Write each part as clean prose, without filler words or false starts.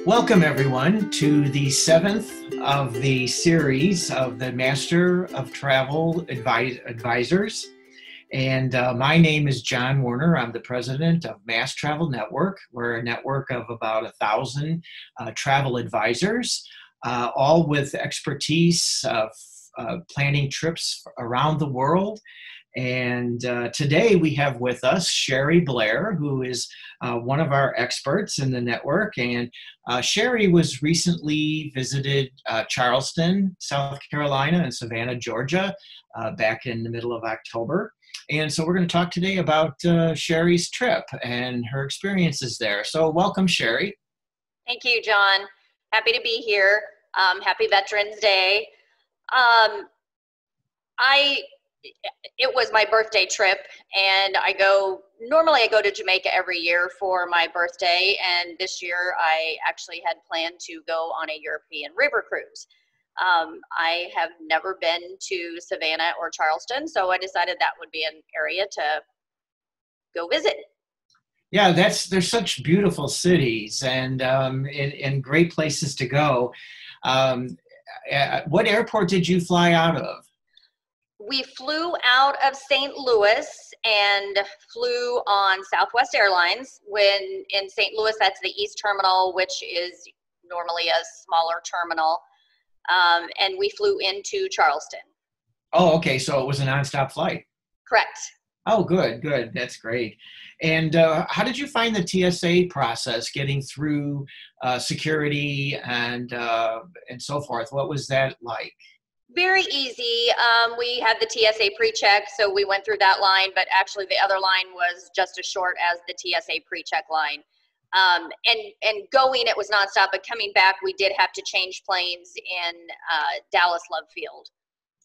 Welcome, everyone, to the seventh of the series of the Master of Travel Advisors. And my name is John Werner. I'm the president of MAST Travel Network. We're a network of about 1,000 travel advisors, all with expertise of planning trips around the world. And today we have with us Sherry Blair, who is one of our experts in the network. And Sherry was recently visited Charleston, South Carolina, and Savannah, Georgia, back in the middle of October. And so we're going to talk today about Sherry's trip and her experiences there. So welcome, Sherry. Thank you, John. Happy to be here. Happy Veterans Day. It was my birthday trip, and normally I go to Jamaica every year for my birthday, and this year I actually had planned to go on a European river cruise. I have never been to Savannah or Charleston, so I decided that would be an area to go visit. Yeah, they're such beautiful cities and great places to go. What airport did you fly out of? We flew out of St. Louis and flew on Southwest Airlines. When in St. Louis, that's the East Terminal, which is normally a smaller terminal. And we flew into Charleston. Oh, okay. So it was a nonstop flight. Correct. Oh, good. That's great. And how did you find the TSA process, getting through security and so forth? What was that like? Very easy. We had the TSA pre-check, so we went through that line, but actually the other line was just as short as the TSA pre-check line. And going, it was nonstop, but coming back, we did have to change planes in Dallas Love Field.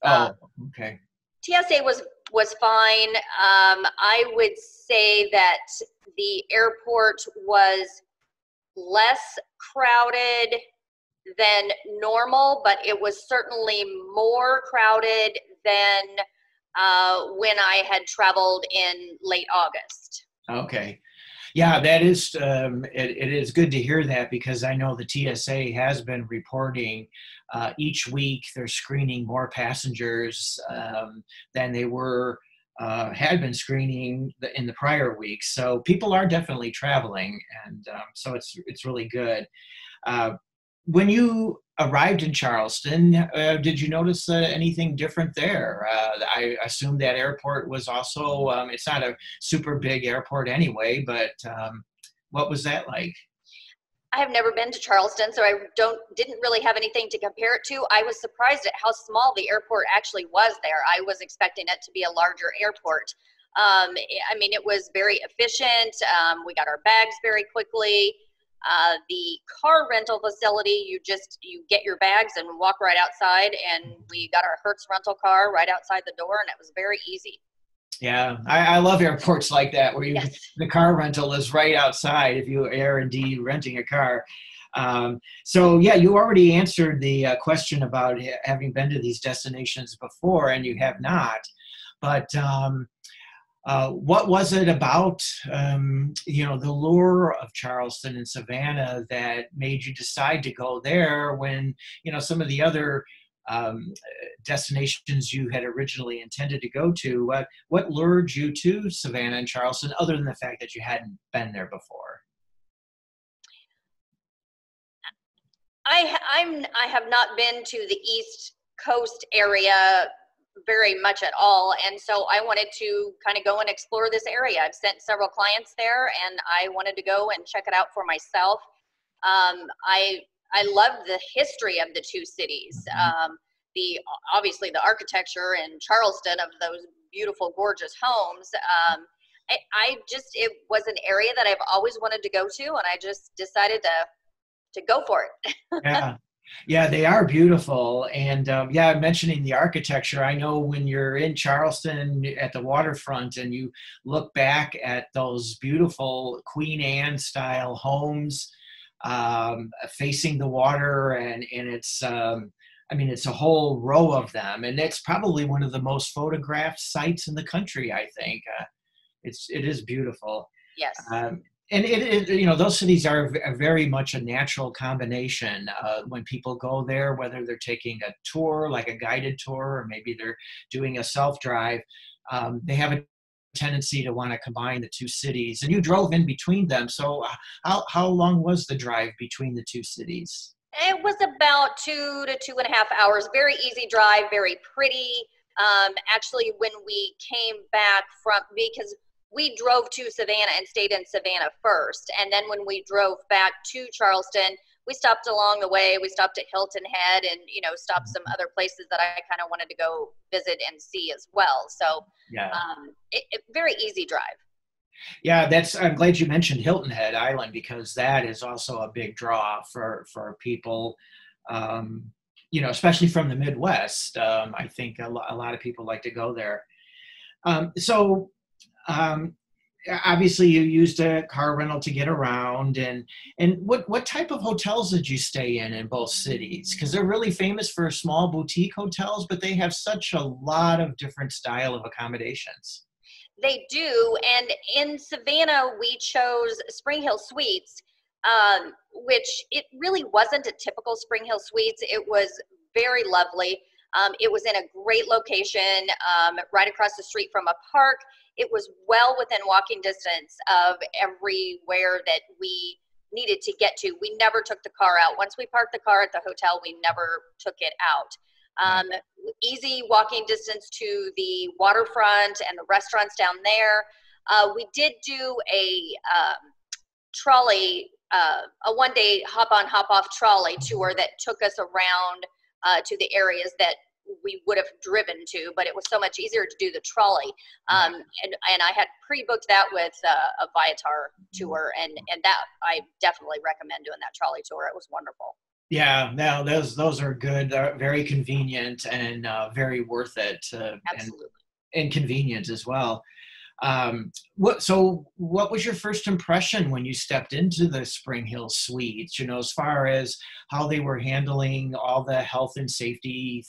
Oh, okay. TSA was fine. I would say that the airport was less crowded than normal, but it was certainly more crowded than when I had traveled in late August. Okay. Yeah, that is, it is good to hear that, because I know the TSA has been reporting each week they're screening more passengers than they had been screening in the prior weeks. So people are definitely traveling, and so it's really good. When you arrived in Charleston, did you notice anything different there? I assume that airport was also, it's not a super big airport anyway, but what was that like? I have never been to Charleston, so I didn't really have anything to compare it to. I was surprised at how small the airport actually was there. I was expecting it to be a larger airport. I mean, it was very efficient. We got our bags very quickly. The car rental facility, you get your bags and walk right outside, and we got our Hertz rental car right outside the door, and it was very easy. Yeah, I love airports like that, where Yes. The car rental is right outside if you are indeed renting a car. So yeah, you already answered the question about having been to these destinations before, and you have not. But what was it about, the lure of Charleston and Savannah that made you decide to go there when, some of the other destinations you had originally intended to go to? What lured you to Savannah and Charleston, other than the fact that you hadn't been there before? I have not been to the East Coast area very much at all, and so I wanted to kind of go and explore this area. I've sent several clients there, and I wanted to go and check it out for myself. I love the history of the two cities. Obviously the architecture in Charleston of those beautiful, gorgeous homes. It was an area that I've always wanted to go to, and I just decided to go for it. Yeah, they are beautiful. And mentioning the architecture, I know when you're in Charleston at the waterfront and you look back at those beautiful Queen Anne style homes facing the water, and it's, it's a whole row of them. And it's probably one of the most photographed sites in the country, I think. It is beautiful. Yes. And you know, those cities are very much a natural combination. When people go there, whether they're taking a tour, like a guided tour, or maybe they're doing a self-drive, they have a tendency to want to combine the two cities. And you drove in between them. So how long was the drive between the two cities? It was about 2 to 2.5 hours. Very easy drive, very pretty. Actually, when we came back because we drove to Savannah and stayed in Savannah first. And then when we drove back to Charleston, we stopped along the way. We stopped at Hilton Head and, you know, stopped some other places that I kind of wanted to go visit and see as well. So Yeah. Very easy drive. Yeah, I'm glad you mentioned Hilton Head Island, because that is also a big draw for people, you know, especially from the Midwest. I think a lot of people like to go there. So obviously you used a car rental to get around, and what type of hotels did you stay in both cities? Because they're really famous for small boutique hotels, but they have such a lot of different style of accommodations. They do, and in Savannah, we chose Spring Hill Suites, which it really wasn't a typical Spring Hill Suites. It was very lovely. It was in a great location, right across the street from a park. It was well within walking distance of everywhere that we needed to get to. We never took the car out. Once we parked the car at the hotel, we never took it out. Easy walking distance to the waterfront and the restaurants down there. We did do a trolley, a one-day hop-on, hop-off trolley tour that took us around to the areas that we would have driven to, but it was so much easier to do the trolley. And I had pre-booked that with a Viator tour, and that I definitely recommend doing that trolley tour. It was wonderful. Yeah, no, those are good, very convenient, and very worth it. Absolutely. And convenient as well. What was your first impression when you stepped into the Spring Hill Suites, you know, as far as how they were handling all the health and safety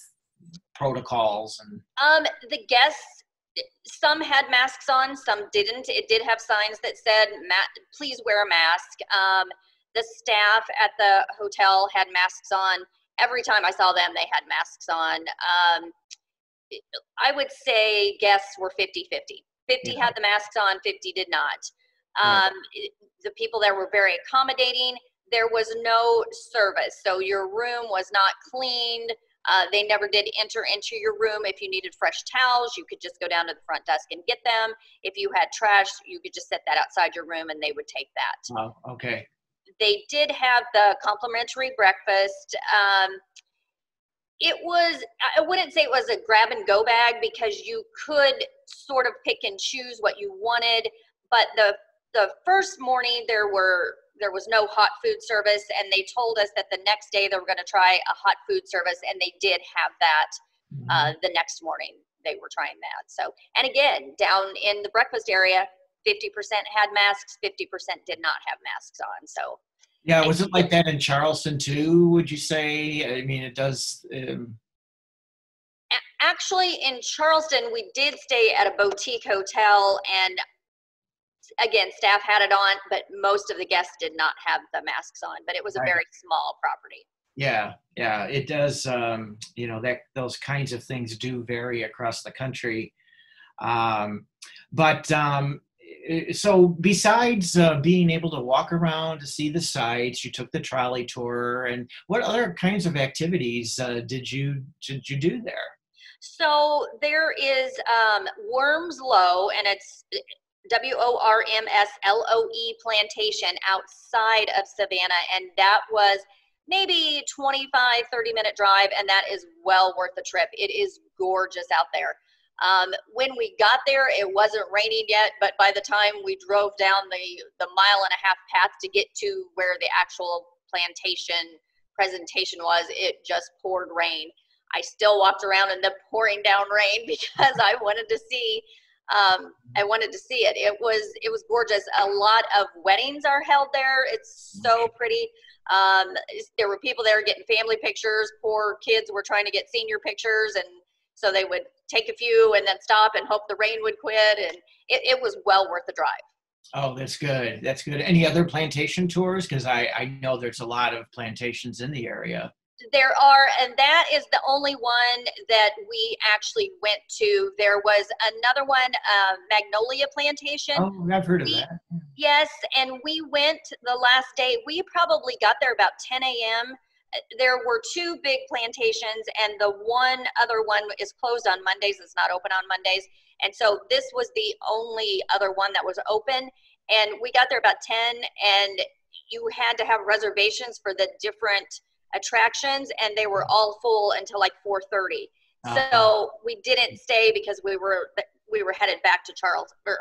protocols? And the guests, some had masks on, some didn't. It did have signs that said, please wear a mask. The staff at the hotel had masks on. Every time I saw them, they had masks on. I would say guests were 50-50. 50 had the masks on, 50 did not. The people there were very accommodating. There was no service, so your room was not cleaned. They never did enter into your room. If you needed fresh towels, you could just go down to the front desk and get them. If you had trash, you could just set that outside your room and they would take that. Oh, okay. They did have the complimentary breakfast. It was, I wouldn't say it was a grab and go bag, because you could sort of pick and choose what you wanted. But the first morning there was no hot food service, and they told us that the next day they were going to try a hot food service, and they did have that the next morning. They were trying that. So, and again, down in the breakfast area, 50% had masks, 50% did not have masks on. So yeah, was it like that in Charleston too, would you say? I mean, it does. Actually, in Charleston, we did stay at a boutique hotel, and again, staff had it on, but most of the guests did not have the masks on, but it was a very small property. Yeah, it does. You know, those kinds of things do vary across the country. So besides being able to walk around to see the sights, you took the trolley tour, and what other kinds of activities did you do there? So there is Worms Low, and it's WORMSLOE Plantation outside of Savannah, and that was maybe 25-30-minute drive, and that is well worth the trip. It is gorgeous out there. When we got there, it wasn't raining yet, but by the time we drove down the mile-and-a-half path to get to where the actual plantation presentation was, it just poured rain. I still walked around in the pouring down rain because I wanted to see it. It was gorgeous. A lot of weddings are held there. It's so pretty. There were people there getting family pictures. Poor kids were trying to get senior pictures, and so they would take a few and then stop and hope the rain would quit. And it was well worth the drive. Oh, that's good. That's good. Any other plantation tours? Because I know there's a lot of plantations in the area. There are, and that is the only one that we actually went to. There was another one, Magnolia Plantation. Oh, I've heard of We, that. yes, and we went the last day. We probably got there about 10 a.m. There were two big plantations, and the one other one is closed on Mondays. It's not open on Mondays. And so this was the only other one that was open. And we got there about 10, and you had to have reservations for the different attractions, and they were all full until like 4:30. So we didn't stay because we were headed back to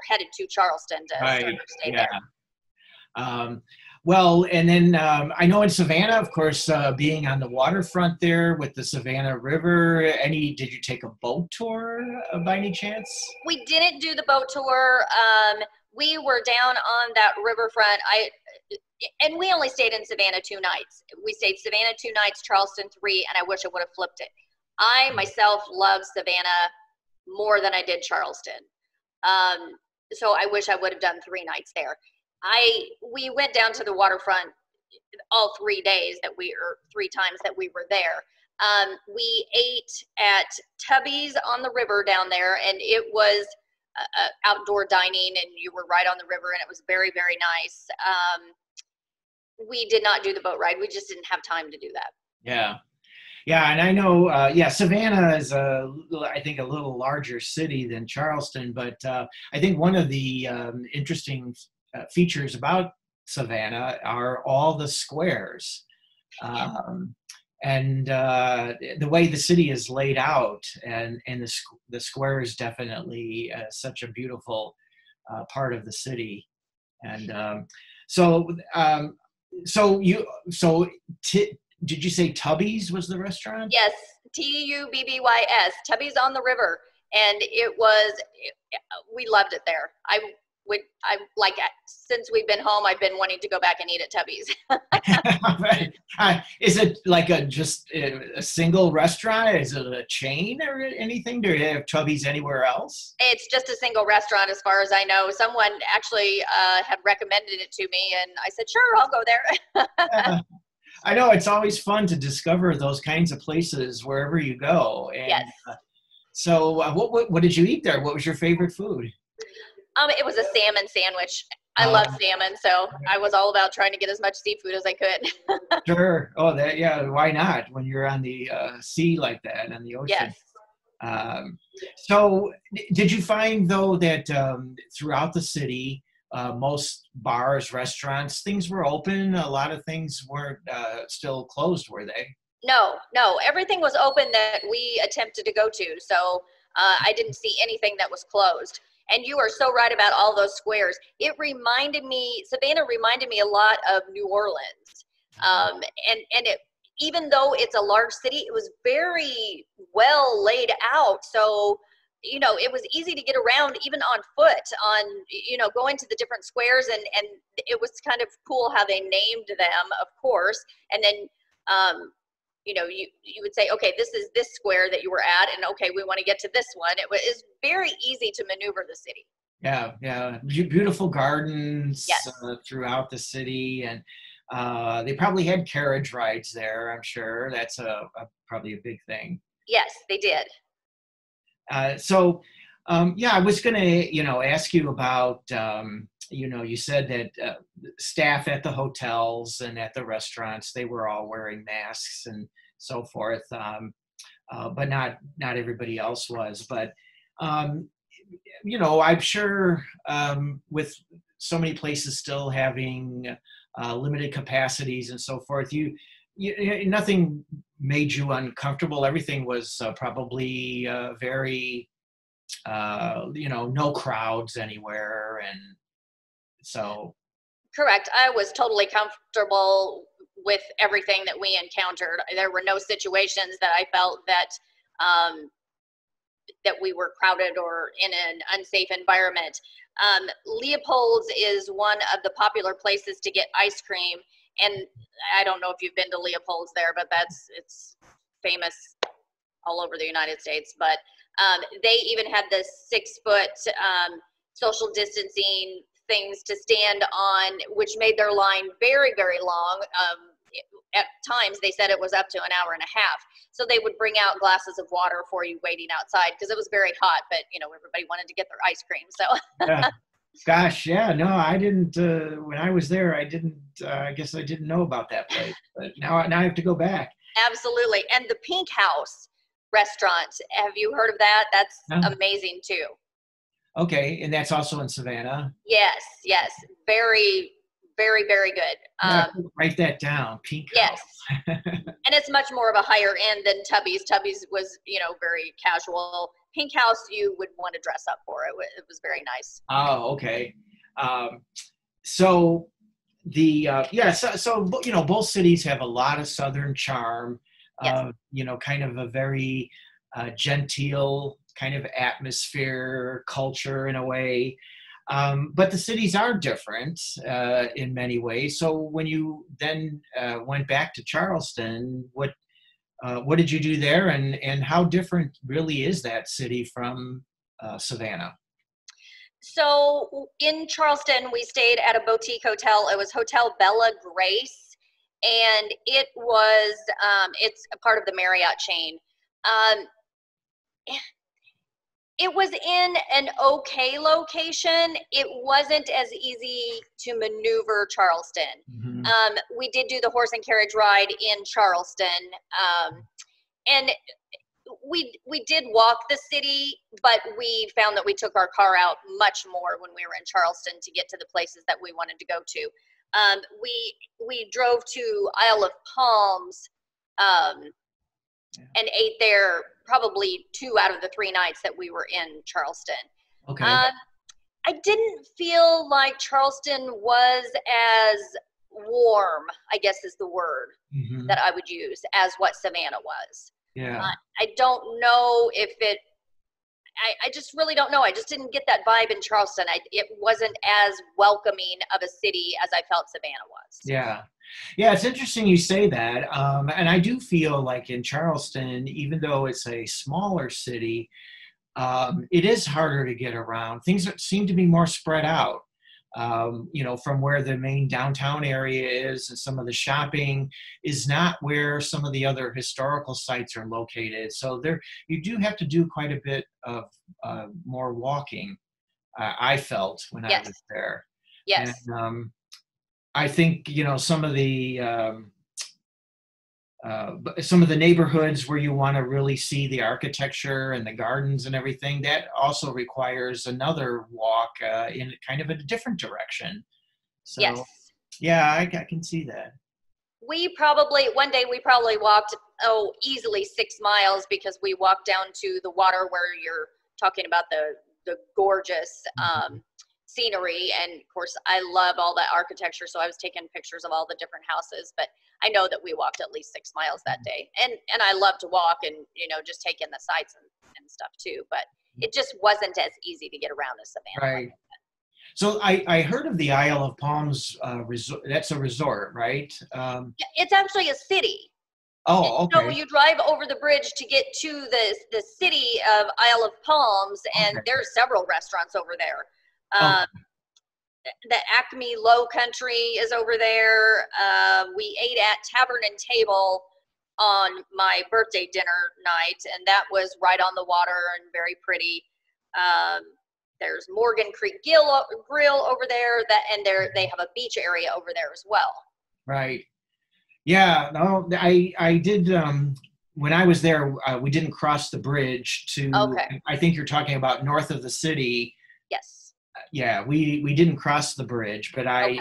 headed to Charleston to start our stay there. Well, and then I know in Savannah, of course, being on the waterfront there with the Savannah River, did you take a boat tour by any chance? We didn't do the boat tour. We were down on that riverfront. And we only stayed in Savannah 2 nights. We stayed Savannah 2 nights, Charleston 3, and I wish I would have flipped it. I myself love Savannah more than I did Charleston. So I wish I would have done 3 nights there. We went down to the waterfront all 3 days or 3 times that we were there. We ate at Tubby's on the river down there, and it was outdoor dining, and you were right on the river, and it was very, very nice. We did not do the boat ride. We just didn't have time to do that. Yeah. Yeah, and I know, Savannah is I think a little larger city than Charleston, but I think one of the interesting features about Savannah are all the squares. And the way the city is laid out, and the square is definitely such a beautiful part of the city. And did you say Tubby's was the restaurant? Yes, Tubbys, Tubby's on the river, and we loved it there. Since we've been home, I've been wanting to go back and eat at Tubby's. Is it like just a single restaurant? Is it a chain or anything? Do they have Tubby's anywhere else? It's just a single restaurant as far as I know. Someone actually had recommended it to me, and I said, sure, I'll go there. I know it's always fun to discover those kinds of places wherever you go. And, yes. So what did you eat there? What was your favorite food? It was a salmon sandwich. I love salmon, so I was all about trying to get as much seafood as I could. Sure. Oh, why not when you're on the sea like that, on the ocean? Yes. So did you find, though, that throughout the city, most bars, restaurants, things were open? A lot of things weren't still closed, were they? No. Everything was open that we attempted to go to, so I didn't see anything that was closed. And you are so right about all those squares. Savannah reminded me a lot of New Orleans. Even though it's a large city, it was very well laid out. So, it was easy to get around even on foot, going to the different squares. And it was kind of cool how they named them, of course. And then, you would say, okay, this is this square that you were at, and okay, we want to get to this one. It's very easy to maneuver the city. Yeah. Beautiful gardens. Yes. Throughout the city, and they probably had carriage rides there, I'm sure. That's probably a big thing. Yes, they did. I was going to, ask you about, you said that staff at the hotels and at the restaurants, they were all wearing masks and so forth, but not everybody else was. But, I'm sure with so many places still having limited capacities and so forth, nothing made you uncomfortable. Everything was probably very, no crowds anywhere. And so. Correct. I was totally comfortable with everything that we encountered. There were no situations that I felt that we were crowded or in an unsafe environment. Leopold's is one of the popular places to get ice cream. And I don't know if you've been to Leopold's there, but it's famous all over the United States. But they even had the 6-foot social distancing things to stand on, which made their line very, very long. At times they said it was up to an hour and a half. So they would bring out glasses of water for you waiting outside because it was very hot, but you know, everybody wanted to get their ice cream. So Yeah. Gosh, yeah, no, I didn't, when I was there, I didn't, I guess I didn't know about that place, but now I have to go back. absolutely. And the Pink House restaurant, have you heard of that? That's No. amazing too. Okay, and that's also in Savannah? Yes, yes. Very, very, very good. Yeah, write that down, Pink Yes. House. And it's much more of a higher end than Tubby's. Tubby's was, you know, very casual. Pink House, you would want to dress up for it. It was very nice. Oh, okay. So the so you know, both cities have a lot of Southern charm. Yes. You know, kind of a very genteel kind of atmosphere, culture in a way. But the cities are different in many ways. So when you then went back to Charleston, what did you do there, and how different really is that city from Savannah? So in Charleston, we stayed at a boutique hotel. It was Hotel Bella Grace, and it was, it's a part of the Marriott chain. It was in an okay location. It wasn't as easy to maneuver Charleston. Mm-hmm. We did do the horse and carriage ride in Charleston. And we did walk the city, but we found that we took our car out much more when we were in Charleston to get to the places that we wanted to go to. We drove to Isle of Palms, and ate there probably 2 out of the 3 nights that we were in Charleston. Okay. I didn't feel like Charleston was as warm, I guess is the word Mm-hmm. that I would use, as what Savannah was. Yeah. I don't know if it, I just really don't know. I just didn't get that vibe in Charleston. It wasn't as welcoming of a city as I felt Savannah was. Yeah. Yeah, it's interesting you say that. And I do feel like in Charleston, even though it's a smaller city, it is harder to get around. Things seem to be more spread out, you know, from where the main downtown area is, and some of the shopping is not where some of the other historical sites are located. So there, you do have to do quite a bit of more walking, I felt when I was there. Yes. And, I think, you know, some of the neighborhoods where you want to really see the architecture and the gardens and everything, that also requires another walk in kind of a different direction. So, yes. Yeah, I can see that. One day we probably walked, easily 6 miles, because we walked down to the water where you're talking about the gorgeous scenery. And of course, I love all that architecture, so I was taking pictures of all the different houses. But I know that we walked at least 6 miles that day, and I love to walk and, you know, just take in the sights and stuff too. But it just wasn't as easy to get around as Savannah. Right. So I heard of the Isle of Palms resort. That's a resort, right? It's actually a city. Oh, okay. So you drive over the bridge to get to the city of Isle of Palms, and there's several restaurants over there. The Acme Low Country is over there. We ate at Tavern and Table on my birthday dinner night, and that was right on the water and very pretty. There's Morgan Creek Grill over there, and they have a beach area over there as well. Right. Yeah. No, I did. When I was there, we didn't cross the bridge to. Okay. I think you're talking about north of the city. Yes. Yeah, we didn't cross the bridge, but I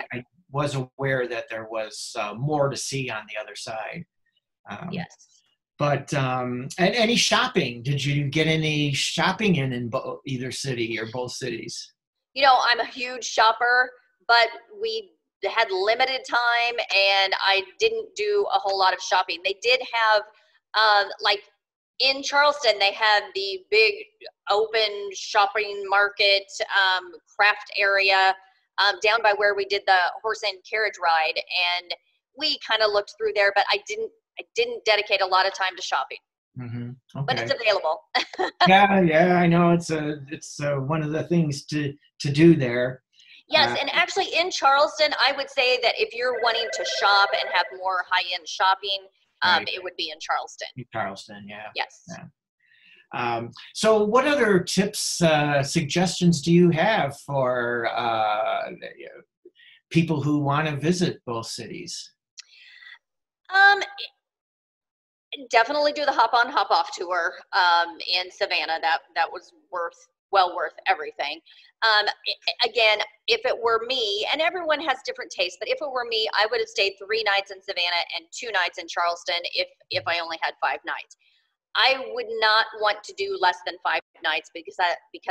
was aware that there was more to see on the other side. Yes. But and any shopping? Did you get any shopping in either city or both cities? You know, I'm a huge shopper, but we had limited time, and I didn't do a whole lot of shopping. They did have, like in Charleston, they had the big open shopping market, craft area, down by where we did the horse and carriage ride, and we kind of looked through there, but I didn't dedicate a lot of time to shopping. Mm-hmm. Okay. But it's available. yeah, I know it's one of the things to do there. Yes, and actually in Charleston, I would say that if you're wanting to shop and have more high-end shopping, Right. it would be in Charleston. In Charleston, yeah. Yes. Yeah. So what other tips, suggestions do you have for people who want to visit both cities? Definitely do the hop on, hop off tour in Savannah. That was well worth everything. Again, if it were me, and everyone has different tastes, but if it were me, I would have stayed 3 nights in Savannah and 2 nights in Charleston if I only had 5 nights. I would not want to do less than 5 nights because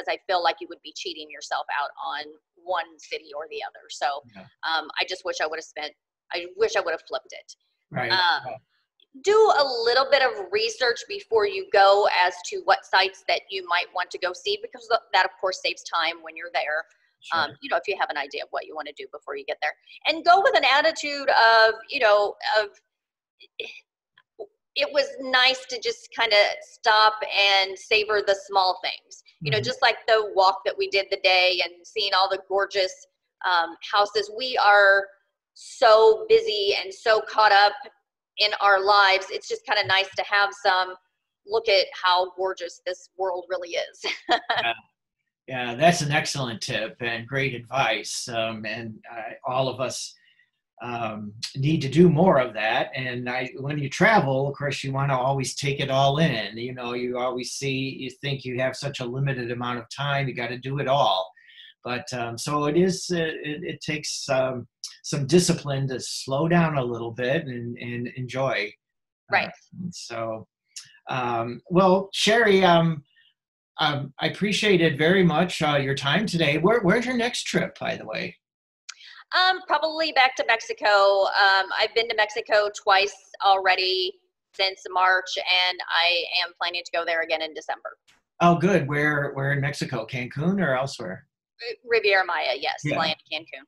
I feel like you would be cheating yourself out on one city or the other. So I just wish I would have flipped it. Right. Do a little bit of research before you go as to what sites that you might want to go see, because that of course saves time when you're there. Sure. If you have an idea of what you want to do before you get there, and go with an attitude of it was nice to just kind of stop and savor the small things, just like the walk that we did the day and seeing all the gorgeous houses. We are so busy and so caught up in our lives. It's just kind of nice to have some look at how gorgeous this world really is. Yeah, that's an excellent tip and great advice. And all of us need to do more of that. And when you travel, of course, you want to always take it all in. You always you think you have such a limited amount of time, you got to do it all. But so it takes some discipline to slow down a little bit and enjoy. Right. Well, Sherry, I appreciated very much your time today. Where's your next trip, by the way? Probably back to Mexico. I've been to Mexico twice already since March, and I am planning to go there again in December. Oh, good. Where in Mexico? Cancun or elsewhere? Riviera Maya, yes. Yeah. Flying to Cancun.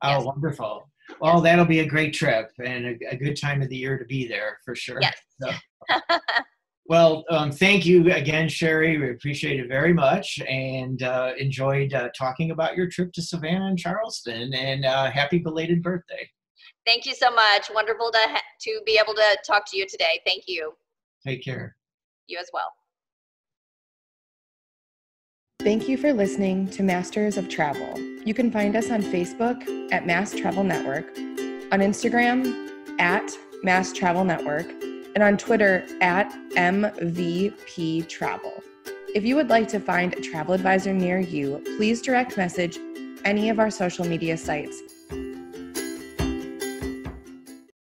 Oh, yes. Wonderful. Well, yes. That'll be a great trip and a good time of the year to be there for sure. Yes. So, well, thank you again, Sherry. We appreciate it very much and enjoyed talking about your trip to Savannah and Charleston, and happy belated birthday. Thank you so much. Wonderful to be able to talk to you today. Thank you. Take care. You as well. Thank you for listening to Masters of Travel. You can find us on Facebook at MAST Travel Network, on Instagram at MAST Travel Network, and on Twitter at MVP Travel. If you would like to find a travel advisor near you, please direct message any of our social media sites